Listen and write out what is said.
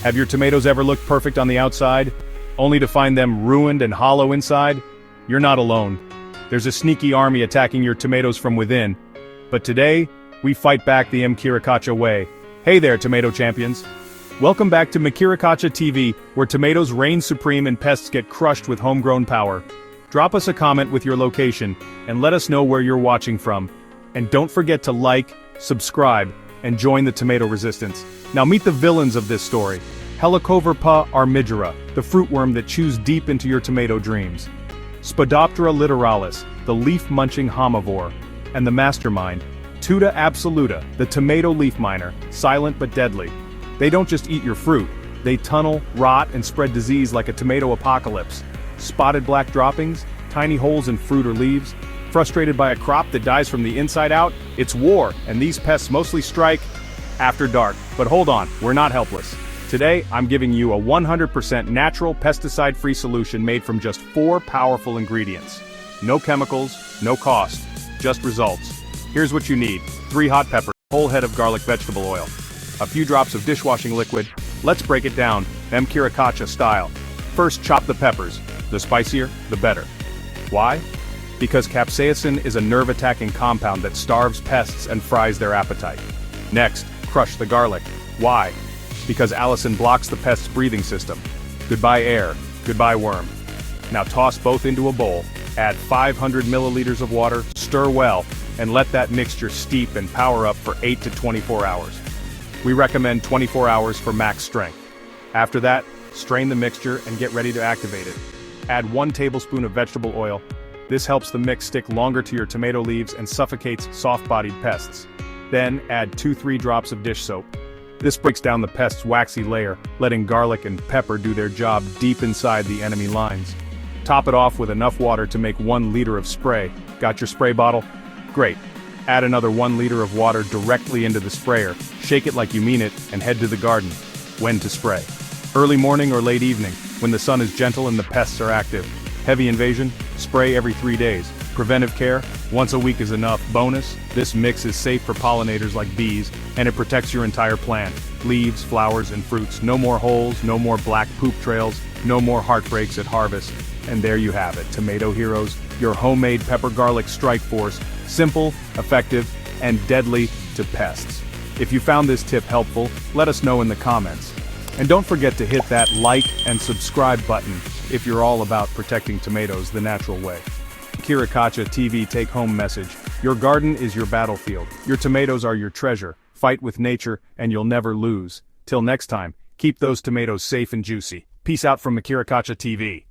Have your tomatoes ever looked perfect on the outside, only to find them ruined and hollow inside? You're not alone. There's a sneaky army attacking your tomatoes from within. But today, we fight back the Mkirikacha way. Hey there, tomato champions. Welcome back to Mkirikacha TV, where tomatoes reign supreme and pests get crushed with homegrown power. Drop us a comment with your location, and let us know where you're watching from. And don't forget to like, subscribe, and join the tomato resistance. Now meet the villains of this story. Helicobacter armigera, the fruitworm that chews deep into your tomato dreams. Spodoptera littoralis, the leaf-munching homivore. And the mastermind, Tuta absoluta, the tomato leaf miner, silent but deadly. They don't just eat your fruit, they tunnel, rot, and spread disease like a tomato apocalypse. Spotted black droppings, tiny holes in fruit or leaves. Frustrated by a crop that dies from the inside out? It's war, and these pests mostly strike after dark. But hold on, we're not helpless. Today, I'm giving you a 100% natural pesticide-free solution made from just 4 powerful ingredients. No chemicals, no cost, just results. Here's what you need: 3 hot peppers, a whole head of garlic vegetable oil, a few drops of dishwashing liquid. Let's break it down, Mkirikacha style. First, chop the peppers. The spicier, the better. Why? Because capsaicin is a nerve-attacking compound that starves pests and fries their appetite. Next, crush the garlic. Why? Because allicin blocks the pest's breathing system. Goodbye air, goodbye worm. Now toss both into a bowl, add 500 milliliters of water, stir well, and let that mixture steep and power up for 8 to 24 hours. We recommend 24 hours for max strength. After that, strain the mixture and get ready to activate it. Add 1 tablespoon of vegetable oil. This helps the mix stick longer to your tomato leaves and suffocates soft-bodied pests. Then add 2-3 drops of dish soap. This breaks down the pest's waxy layer, letting garlic and pepper do their job deep inside the enemy lines. Top it off with enough water to make 1 liter of spray. Got your spray bottle? Great. Add another 1 liter of water directly into the sprayer, shake it like you mean it, and head to the garden. When to spray? Early morning or late evening, when the sun is gentle and the pests are active. Heavy invasion? Spray every 3 days. Preventive care? Once a week is enough. Bonus, this mix is safe for pollinators like bees, and it protects your entire plant. Leaves, flowers, and fruits. No more holes, no more black poop trails, no more heartbreaks at harvest. And there you have it, tomato heroes, your homemade pepper garlic strike force. Simple, effective, and deadly to pests. If you found this tip helpful, let us know in the comments. And don't forget to hit that like and subscribe button if you're all about protecting tomatoes the natural way. Mkirikacha TV take-home message: your garden is your battlefield. Your tomatoes are your treasure. Fight with nature and you'll never lose. Till next time, keep those tomatoes safe and juicy. Peace out from Mkirikacha TV.